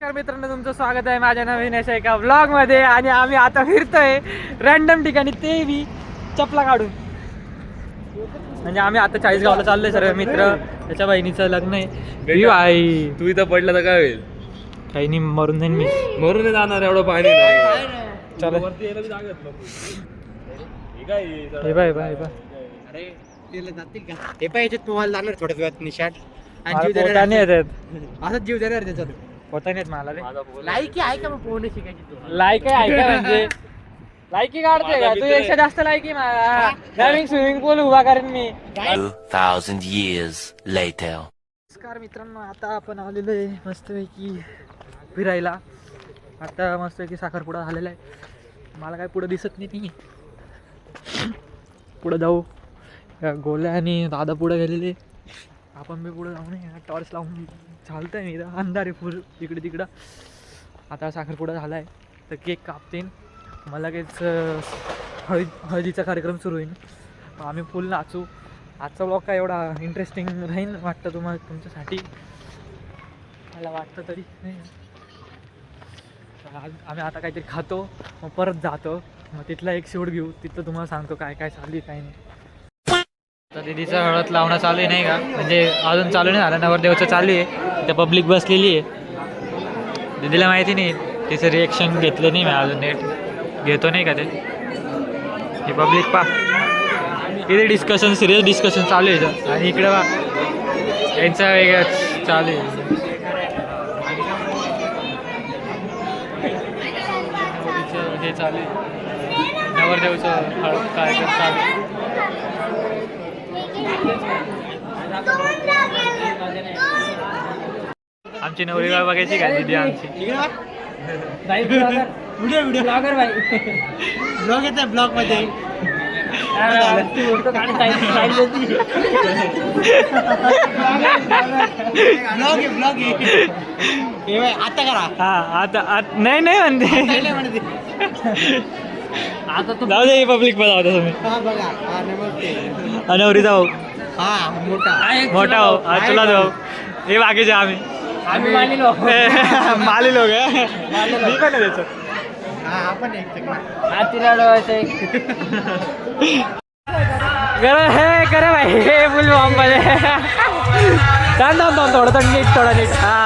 नमस्कार मित्रांनो, तुमचं स्वागत आहे माझ्या नवीन अशा एका व्लॉग मध्ये. आणि आम्ही आता फिरतोय रँडम ठिकाणी, ते बी चपला काढून. म्हणजे आम्ही आता चाळीसगावला चाललोय सर्व मित्र. त्याच्या बहिणीचं लग्न आहे. आई तू इथं पडला तर काय होईल? काही नाही, मरून जाईन मी. मरून नाही जाणार, एवढं पाणी चला वरती यायला बी जागा हे बाय बाय बाय. अरे तिला जातील का? हे पाय याच्यात तुम्हाला जाणार थोड्या वेळात निशाट पोटाने येतात, असंच जीव देणार त्याच्यात. पोटाने येत मला रे. लायकी आहे का मग पोहणे शिकायची तू? लायकी आहे का म्हणजे लायकी काढते का तू? एकशे जास्त लायकी नवीन स्विमिंग पूल उभा करेन मी. 2000 years later. नमस्कार मित्रांनो, आता आपण आलेलो आहे मस्तपैकी फिरायला. आता मस्तपैकी साखरपुडा झालेला आहे. मला काय पुढं दिसत नाही. पुढं जाऊ. गोल्या आणि दादा पुढं गेलेले, आपण बी पुढं जाऊ नये. टॉर्च लावून चालतंय मी, अंधार आहे फुल इकडे तिकडं. आता साखरपुडा झाला आहे तर केक कापतीन. मला काहीच हळदीचा कार्यक्रम सुरू होईल. आम्ही फुल नाचू. आजचा ब्लॉग काय एवढा इंटरेस्टिंग राहील वाटतं तुम्हाला, तुमच्यासाठी मला वाटतं तरी नाही. आम्ही आता काहीतरी खातो, मग परत जातो, मग तिथला एक शूट घेऊ. तिथलं तुम्हाला सांगतो काय काय चालू आहे काय नाही. तर दीदीचं हळद लावणं चालू आहे नाही का, म्हणजे अजून चालू नाही झालं. नवरदेवचं चालू आहे, तर पब्लिक बसलेली आहे. दीदीला माहिती नाही, तिचं रिॲक्शन घेतलं नाही मी अजून. नेट घेतो नाही का ते. हे पब्लिक पा इथे डिस्कशन, सिरियस डिस्कशन चालू आहे. आणि इकडे बा यांचं वेगळंच चालू आहे. हे चालू आहे नवरदेवचं हळद कार्यक्रम चालू आहे. आमची नवरी गाव बघायची का दिदी आमची? ब्लॉगर भाई ब्लॉग येत ब्लॉग मध्ये. ब्लॉग आता करा. हा आता नाही म्हणते. आता तू जाऊ दे, पब्लिक पण जाऊ दे तुम्ही. हा बघा. हा नमस्ते. नवरी जाऊ हा मोठा हो. चला जाऊ. हे बाकीचे आम्ही माली लोक मी पण आहे त्याचं. हा आपण एक करे भाई. हे फुल बॉम्ब थोडं थोडं नीट. हा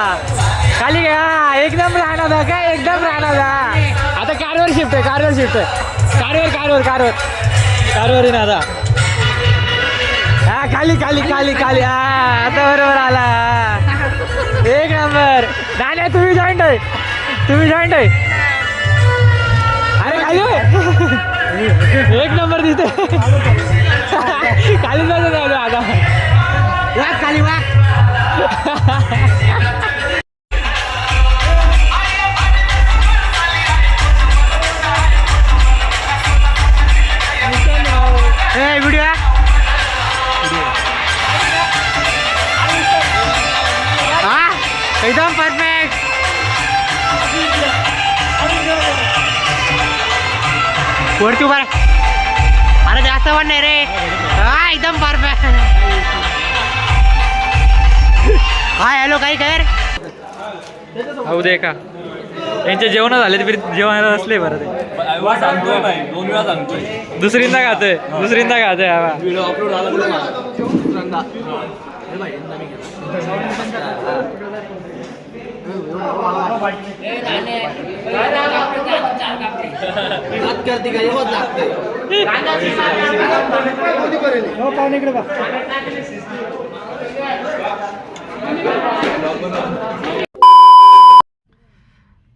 खाली घ्या. एकदम राहणार होता काय, एकदम राहणार होता. आता कारवर शिफ्ट आहे. कारवर येईन आता. हा खाली. हा आता बरोबर आला. एक नंबर. नाही तुम्ही जॉईंट आहे. अरे खाली एक नंबर दिसते. खाली जायचं आता. वाक खाली वाक. व्हिडिओ हा एकदम परफेक्ट. वरती उभा. अरे जास्त पण नाही रे. हा एकदम परफेक्ट. हाय हॅलो काही कर. हो दे का यांचे जेवण झाले तरी जेवणाला असले बरं. ते सांगतोय नाही, 2 वेळा सांगतोय. दुसरींदा खातोय व्हिडिओ अपलोड झाला दुसऱ्यांदा.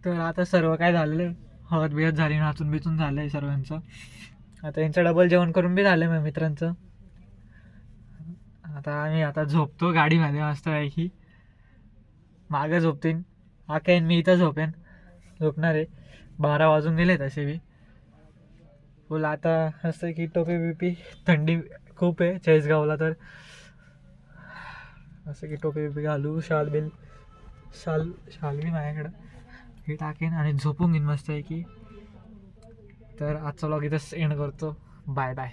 तर आता सर्व काय झालेलं, हळद बिळद झाली, नाचून बिचून झालंय सर्वांचं. आता यांचं डबल जेवण करून बी झालंय माझ्या मित्रांचं. आता झोपतो गाडीमध्ये मस्त पैकी. मागं झोपतीन आकेन, मी इथं झोपणार आहे. 12 वाजून गेले तसे बी फुल. आता असं की टोपी बिपी, थंडी खूप आहे चाळीसगावला, तर असं की टोपी बिपी घालू. शाल बी माझ्याकडं हे टाकेन आणि झोपून घेईन मस्त आहे की. तर आजचा व्लॉग इथंच एंड करतो. Bye bye.